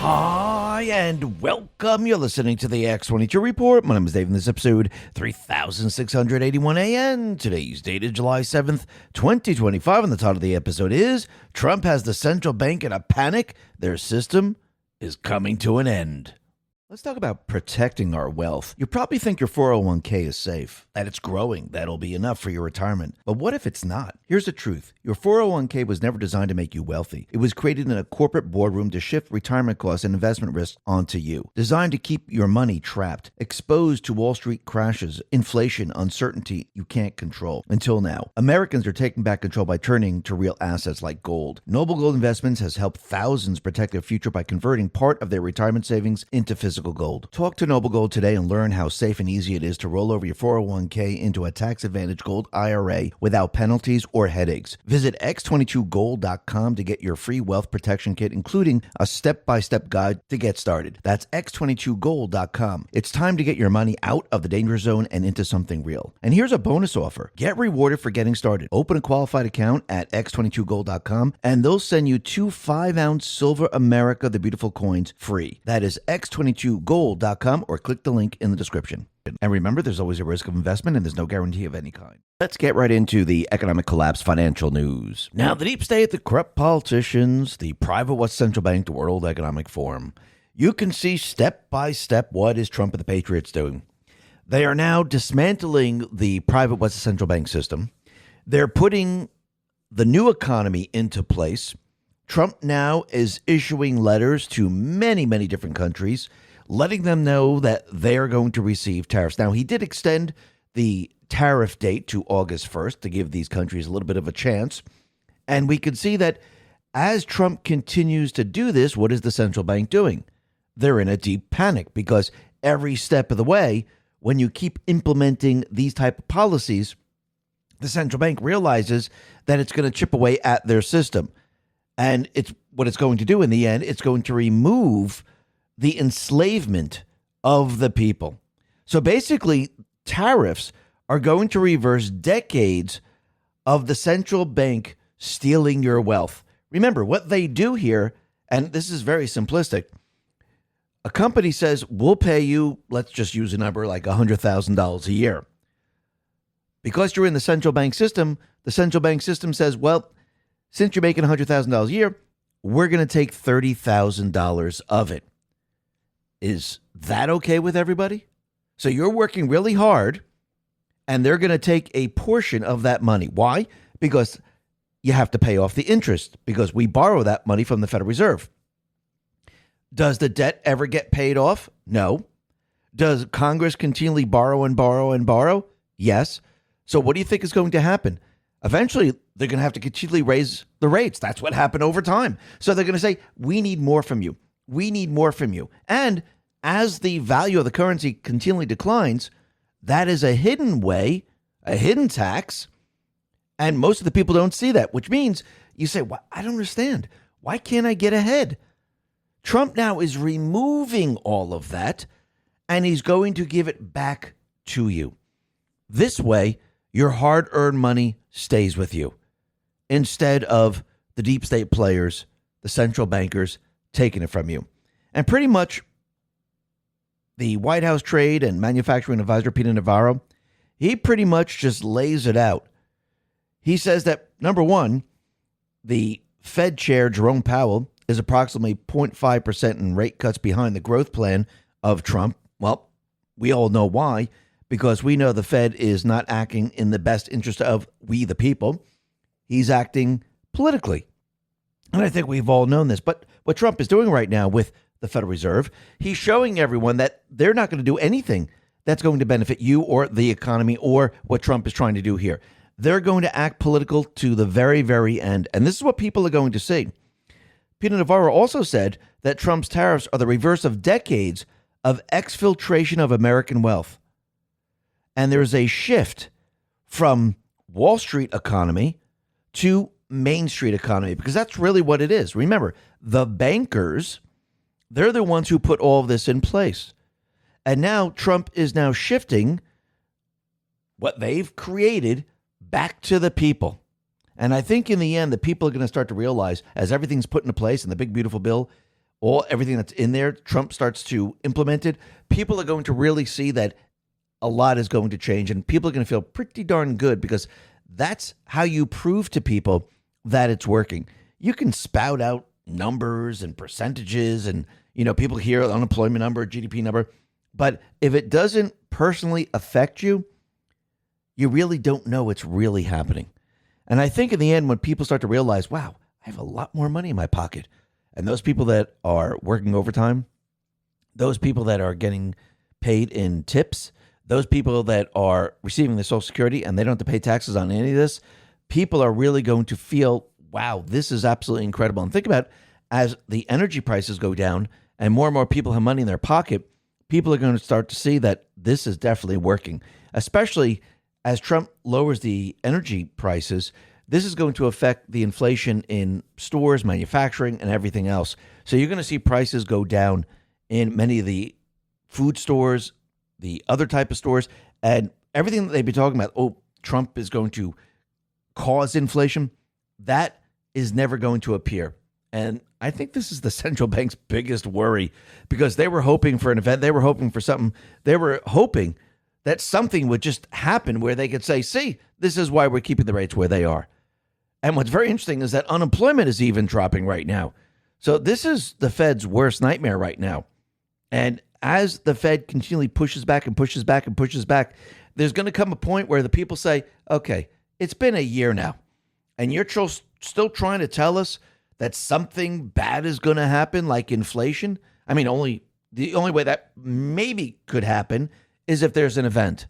Hi, and welcome. You're listening to the X22 Report. My name is Dave, and this is episode 3681 AN. Today's date is July 7th, 2025, and the title of the episode is Trump has the central bank in a panic. Their system is coming to an end. Let's talk about protecting our wealth. You probably think your 401k is safe, that it's growing, that'll be enough for your retirement. But what if it's not? Here's the truth. Your 401k was never designed to make you wealthy. It was created in a corporate boardroom to shift retirement costs and investment risks onto you. Designed to keep your money trapped, exposed to Wall Street crashes, inflation, uncertainty you can't control. Until now, Americans are taking back control by turning to real assets like gold. Noble Gold Investments has helped thousands protect their future by converting part of their retirement savings into physical gold. Talk to Noble Gold today and learn how safe and easy it is to roll over your 401k into a tax-advantaged gold IRA without penalties or headaches. Visit x22gold.com to get your free wealth protection kit, including a step-by-step guide to get started. That's x22gold.com. It's time to get your money out of the danger zone and into something real. And here's a bonus offer. Get rewarded for getting started. Open a qualified account at x22gold.com, and they'll send you 2 5-ounce Silver America the Beautiful coins free. That is x22gold.com, or click the link in the description. And remember, there's always a risk of investment and there's no guarantee of any kind. Let's get right into the economic collapse financial news. Now, the deep state, the corrupt politicians, the private West Central Bank, the World Economic Forum. You can see step by step what is Trump and the Patriots doing. They are now dismantling the private West Central Bank system. They're putting the new economy into place. Trump now is issuing letters to many, many different countries, letting them know that they're going to receive tariffs. Now, he did extend the tariff date to August 1st to give these countries a little bit of a chance. And we can see that as Trump continues to do this, what is the central bank doing? They're in a deep panic because every step of the way, when you keep implementing these type of policies, the central bank realizes that it's going to chip away at their system. And it's what it's going to do in the end. It's going to remove the enslavement of the people. So basically, tariffs are going to reverse decades of the central bank stealing your wealth. Remember, what they do here, and this is very simplistic, a company says, we'll pay you, let's just use a number like $100,000 a year. Because you're in the central bank system, the central bank system says, well, since you're making $100,000 a year, we're going to take $30,000 of it. Is that okay with everybody? So you're working really hard, and they're going to take a portion of that money. Why? Because you have to pay off the interest, because we borrow that money from the Federal Reserve. Does the debt ever get paid off? No. Does Congress continually borrow and borrow and borrow? Yes. So what do you think is going to happen? Eventually, they're going to have to continually raise the rates. That's what happened over time. So they're going to say, we need more from you. We need more from you. And as the value of the currency continually declines, that is a hidden way, a hidden tax. And most of the people don't see that, which means you say, well, I don't understand. Why can't I get ahead? Trump now is removing all of that, and he's going to give it back to you. This way, your hard-earned money stays with you, instead of the deep state players, the central bankers, taking it from you. And pretty much the White House Trade and Manufacturing Advisor, Peter Navarro, he pretty much just lays it out. He says that, number one, the Fed chair, Jerome Powell, is approximately 0.5% in rate cuts behind the growth plan of Trump. Well, we all know why, because we know the Fed is not acting in the best interest of we, the people. He's acting politically. And I think we've all known this. But what Trump is doing right now with the Federal Reserve, he's showing everyone that they're not going to do anything that's going to benefit you or the economy or what Trump is trying to do here. They're going to act political to the very, very end. And this is what people are going to see. Peter Navarro also said that Trump's tariffs are the reverse of decades of exfiltration of American wealth. And there's a shift from Wall Street economy to Main Street economy, because that's really what it is. Remember, the bankers, they're the ones who put all of this in place. And now Trump is now shifting what they've created back to the people. And I think in the end, the people are going to start to realize, as everything's put into place in the big, beautiful bill, everything that's in there, Trump starts to implement it, people are going to really see that a lot is going to change, and people are going to feel pretty darn good, because that's how you prove to people that it's working. You can spout out numbers and percentages, and people hear unemployment number, GDP number, but if it doesn't personally affect you, you really don't know what's really happening. And I think in the end, when people start to realize, wow, I have a lot more money in my pocket, and those people that are working overtime, those people that are getting paid in tips, those people that are receiving the Social Security and they don't have to pay taxes on any of this, people are really going to feel, wow, this is absolutely incredible. And think about, as the energy prices go down and more people have money in their pocket, people are going to start to see that this is definitely working, especially as Trump lowers the energy prices. This is going to affect the inflation in stores, manufacturing, and everything else. So you're going to see prices go down in many of the food stores, the other type of stores, and everything that they've been talking about. Oh, Trump is going to cause inflation. That is never going to appear. And I think this is the central bank's biggest worry, because they were hoping for an event. They were hoping for something. They were hoping that something would just happen where they could say, see, this is why we're keeping the rates where they are. And what's very interesting is that unemployment is even dropping right now. So this is the Fed's worst nightmare right now. And as the Fed continually pushes back and pushes back and pushes back, there's going to come a point where the people say, okay, it's been a year now, and you're still trying to tell us that something bad is going to happen, like inflation. I mean, the only way that maybe could happen is if there's an event.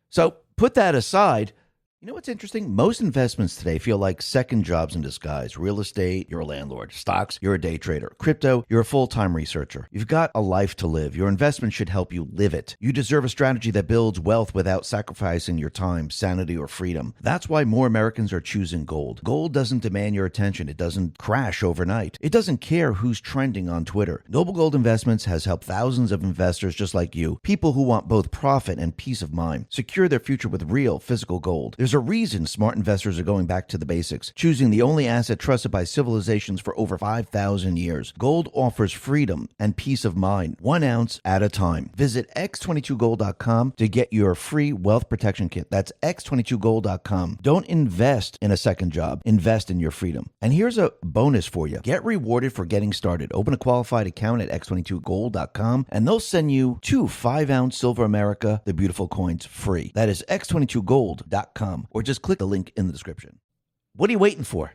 So put that aside. You know what's interesting? Most investments today feel like second jobs in disguise. Real estate, you're a landlord. Stocks, you're a day trader. Crypto, you're a full-time researcher. You've got a life to live. Your investment should help you live it. You deserve a strategy that builds wealth without sacrificing your time, sanity, or freedom. That's why more Americans are choosing gold. Gold doesn't demand your attention. It doesn't crash overnight. It doesn't care who's trending on Twitter. Noble Gold Investments has helped thousands of investors just like you, people who want both profit and peace of mind, secure their future with real physical gold. There's a reason smart investors are going back to the basics, choosing the only asset trusted by civilizations for over 5,000 years. Gold offers freedom and peace of mind, 1 ounce at a time. Visit x22gold.com to get your free wealth protection kit. That's x22gold.com. Don't invest in a second job. Invest in your freedom. And here's a bonus for you. Get rewarded for getting started. Open a qualified account at x22gold.com, and they'll send you 2 5-ounce Silver America, the beautiful coins, free. That is x22gold.com, or just click the link in the description. What are you waiting for?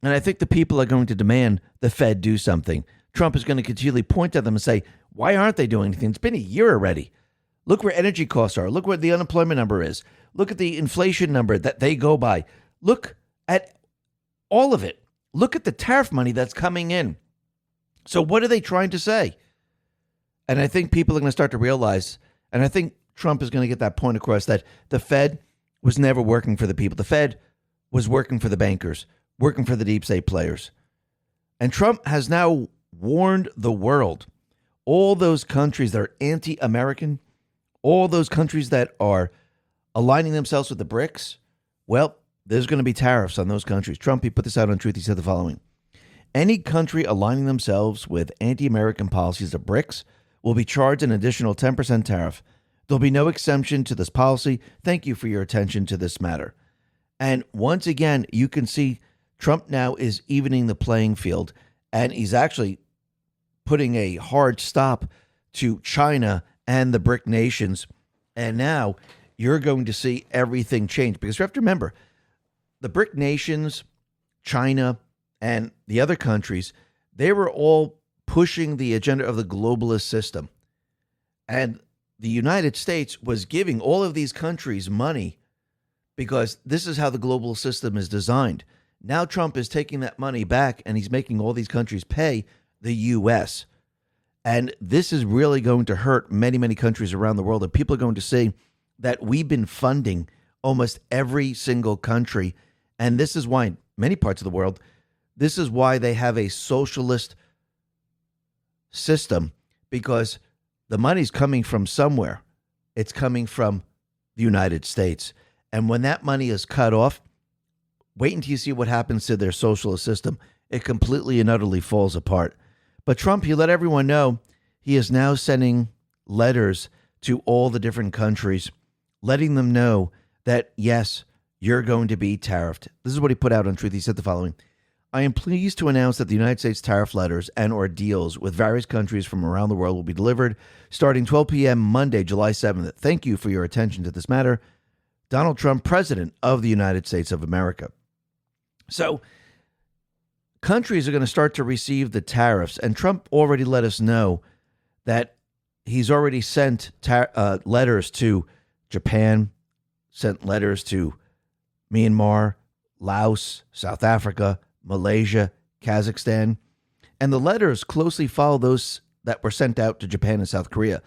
And I think the people are going to demand the Fed do something. Trump is going to continually point at them and say, why aren't they doing anything? It's been a year already. Look where energy costs are. Look where the unemployment number is. Look at the inflation number that they go by. Look at all of it. Look at the tariff money that's coming in. So what are they trying to say? And I think people are going to start to realize, and I think Trump is going to get that point across, that the Fed was never working for the people. The Fed was working for the bankers, working for the deep state players. And Trump has now warned the world, all those countries that are anti-American, all those countries that are aligning themselves with the BRICS, well, there's going to be tariffs on those countries. Trump, he put this out on Truth. He said the following: any country aligning themselves with anti-American policies of BRICS will be charged an additional 10% tariff. There'll be no exemption to this policy. Thank you for your attention to this matter. And once again, you can see Trump now is evening the playing field, and he's actually putting a hard stop to China and the BRIC nations. And now you're going to see everything change, because you have to remember, the BRIC nations, China, and the other countries, they were all pushing the agenda of the globalist system. And the United States was giving all of these countries money because this is how the global system is designed. Now Trump is taking that money back, and he's making all these countries pay the U.S. And this is really going to hurt many, many countries around the world. And people are going to see that we've been funding almost every single country. And this is why in many parts of the world, this is why they have a socialist system, because the money's coming from somewhere. It's coming from the United States. And when that money is cut off, wait until you see what happens to their socialist system. It completely and utterly falls apart. But Trump, he let everyone know he is now sending letters to all the different countries, letting them know that, yes, you're going to be tariffed. This is what he put out on Truth. He said the following: I am pleased to announce that the United States tariff letters and or deals with various countries from around the world will be delivered starting 12 p.m. Monday, July 7th. Thank you for your attention to this matter. Donald Trump, President of the United States of America. So countries are going to start to receive the tariffs, and Trump already let us know that he's already sent letters to Japan, sent letters to Myanmar, Laos, South Africa, Malaysia, Kazakhstan, and the letters closely follow those that were sent out to Japan and South Korea,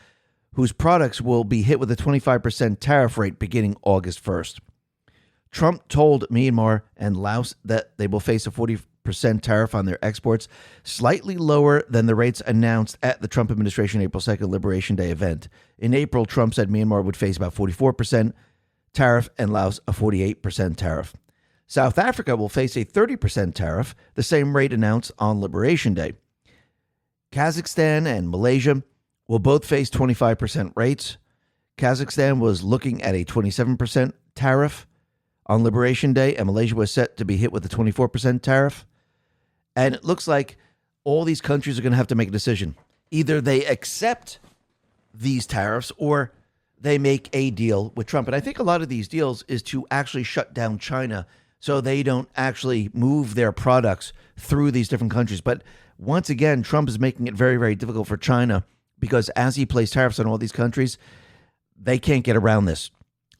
whose products will be hit with a 25% tariff rate beginning August 1st. Trump told Myanmar and Laos that they will face a 40% tariff on their exports, slightly lower than the rates announced at the Trump administration April 2nd Liberation Day event. In April, Trump said Myanmar would face about 44% tariff and Laos a 48% tariff. South Africa will face a 30% tariff, the same rate announced on Liberation Day. Kazakhstan and Malaysia will both face 25% rates. Kazakhstan was looking at a 27% tariff on Liberation Day, and Malaysia was set to be hit with a 24% tariff. And it looks like all these countries are going to have to make a decision. Either they accept these tariffs or they make a deal with Trump. And I think a lot of these deals is to actually shut down China so they don't actually move their products through these different countries. But once again, Trump is making it very, very difficult for China because as he places tariffs on all these countries, they can't get around this.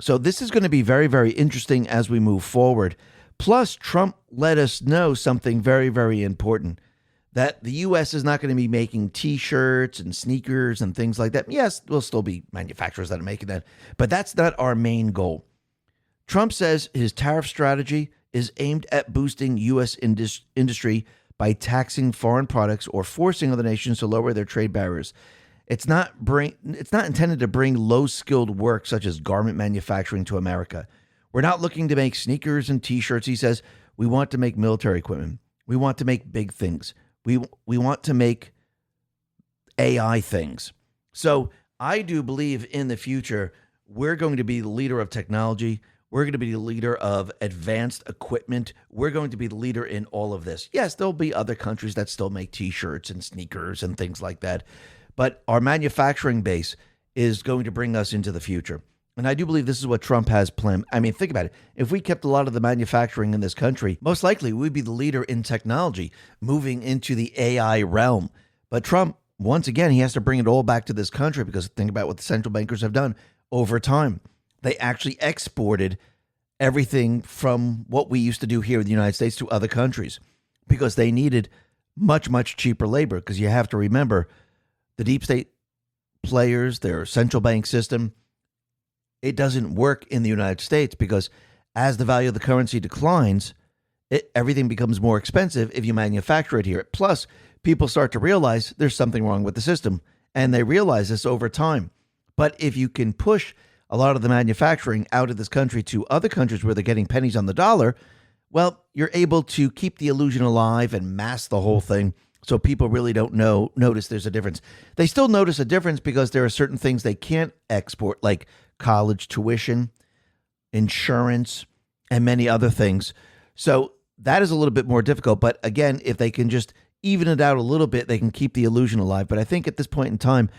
So this is going to be very, very interesting as we move forward. Plus, Trump let us know something very, very important, that the U.S. is not going to be making T-shirts and sneakers and things like that. Yes, there'll still be manufacturers that are making that, but that's not our main goal. Trump says his tariff strategy is aimed at boosting U.S. industry by taxing foreign products or forcing other nations to lower their trade barriers. It's not intended to bring low-skilled work such as garment manufacturing to America. We're not looking to make sneakers and T-shirts. He says we want to make military equipment. We want to make big things. We want to make AI things. So I do believe in the future we're going to be the leader of technology. We're going to be the leader of advanced equipment. We're going to be the leader in all of this. Yes, there'll be other countries that still make T-shirts and sneakers and things like that. But our manufacturing base is going to bring us into the future. And I do believe this is what Trump has planned. I mean, think about it. If we kept a lot of the manufacturing in this country, most likely we'd be the leader in technology, moving into the AI realm. But Trump, once again, he has to bring it all back to this country because think about what the central bankers have done over time. They actually exported everything from what we used to do here in the United States to other countries because they needed much, much cheaper labor. Because you have to remember, the deep state players, their central bank system, it doesn't work in the United States because as the value of the currency declines, everything becomes more expensive if you manufacture it here. Plus, people start to realize there's something wrong with the system, and they realize this over time. But if you can push a lot of the manufacturing out of this country to other countries where they're getting pennies on the dollar, well, you're able to keep the illusion alive and mask the whole thing. So people really don't notice there's a difference. They still notice a difference because there are certain things they can't export, like college tuition, insurance, and many other things. So that is a little bit more difficult. But again, if they can just even it out a little bit, they can keep the illusion alive. But I think at this point in time,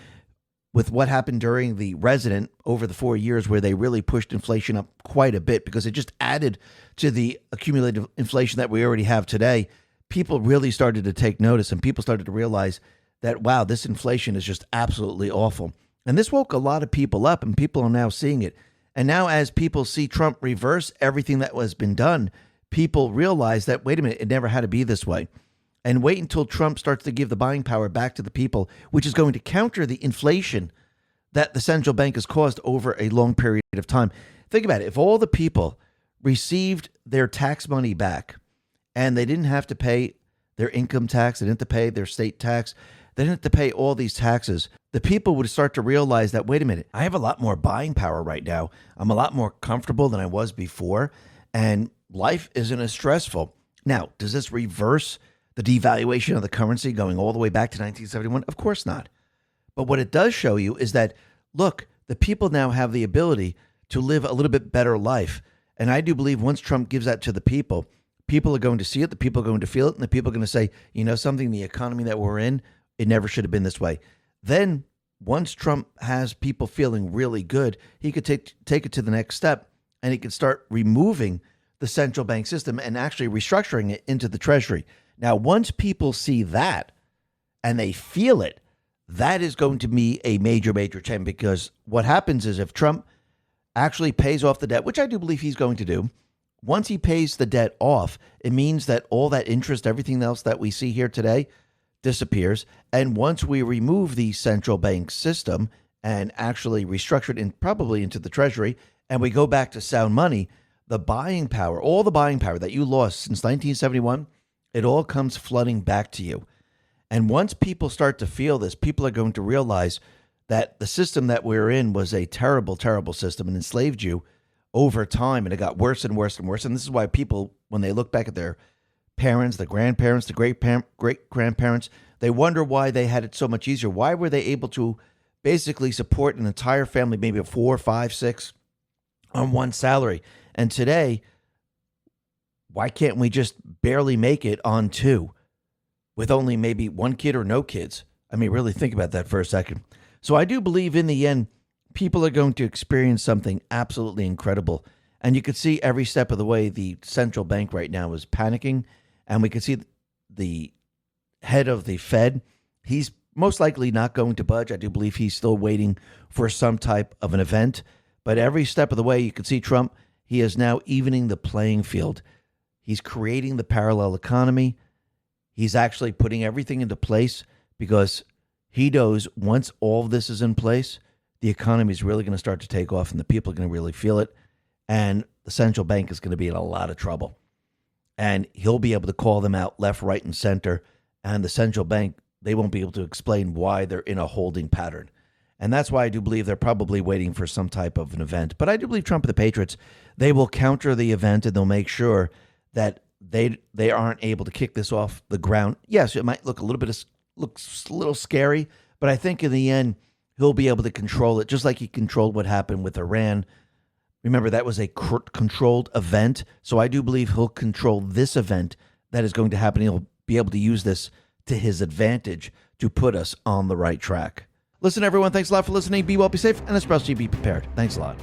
with what happened during the resident over the 4 years where they really pushed inflation up quite a bit because it just added to the accumulated inflation that we already have today, people really started to take notice and people started to realize that, wow, this inflation is just absolutely awful. And this woke a lot of people up and people are now seeing it. And now as people see Trump reverse everything that has been done, people realize that, wait a minute, it never had to be this way. And wait until Trump starts to give the buying power back to the people, which is going to counter the inflation that the central bank has caused over a long period of time. Think about it. If all the people received their tax money back, and they didn't have to pay their income tax, they didn't have to pay their state tax, they didn't have to pay all these taxes, the people would start to realize that, wait a minute, I have a lot more buying power right now. I'm a lot more comfortable than I was before, and life isn't as stressful. Now, does this reverse the devaluation of the currency going all the way back to 1971? Of course not. But what it does show you is that, look, the people now have the ability to live a little bit better life. And I do believe once Trump gives that to the people are going to see it, the people are going to feel it, and the people are going to say, you know something, the economy that we're in, it never should have been this way. Then once Trump has people feeling really good, he could take it to the next step, and he could start removing the central bank system and actually restructuring it into the Treasury. Now, once people see that and they feel it, that is going to be a major, major change, because what happens is if Trump actually pays off the debt, which I do believe he's going to do, once he pays the debt off, it means that all that interest, everything else that we see here today disappears. And once we remove the central bank system and actually restructure it probably into the Treasury, and we go back to sound money, the buying power, all the buying power that you lost since 1971, it all comes flooding back to you. And once people start to feel this, people are going to realize that the system that we're in was a terrible, terrible system and enslaved you over time, and it got worse and worse and worse. And this is why people, when they look back at their parents, the grandparents, the great-grandparents, they wonder why they had it so much easier. Why were they able to basically support an entire family, maybe 4, 5, 6, on one salary? And today, why can't we just barely make it on 2 with only maybe 1 kid or no kids? I mean, really think about that for a second. So I do believe in the end, people are going to experience something absolutely incredible. And you could see every step of the way the central bank right now is panicking. And we could see the head of the Fed. He's most likely not going to budge. I do believe he's still waiting for some type of an event. But every step of the way, you can see Trump, he is now evening the playing field. He's creating the parallel economy. He's actually putting everything into place because he knows once all of this is in place, the economy is really going to start to take off and the people are going to really feel it. And the central bank is going to be in a lot of trouble. And he'll be able to call them out left, right, and center. And the central bank, they won't be able to explain why they're in a holding pattern. And that's why I do believe they're probably waiting for some type of an event. But I do believe Trump and the Patriots, they will counter the event and they'll make sure that they aren't able to kick this off the ground. Yes, it might look looks a little scary, but I think in the end, he'll be able to control it, just like he controlled what happened with Iran. Remember, that was a controlled event. So I do believe he'll control this event that is going to happen. He'll be able to use this to his advantage to put us on the right track. Listen, everyone, thanks a lot for listening. Be well, be safe, and especially be prepared. Thanks a lot.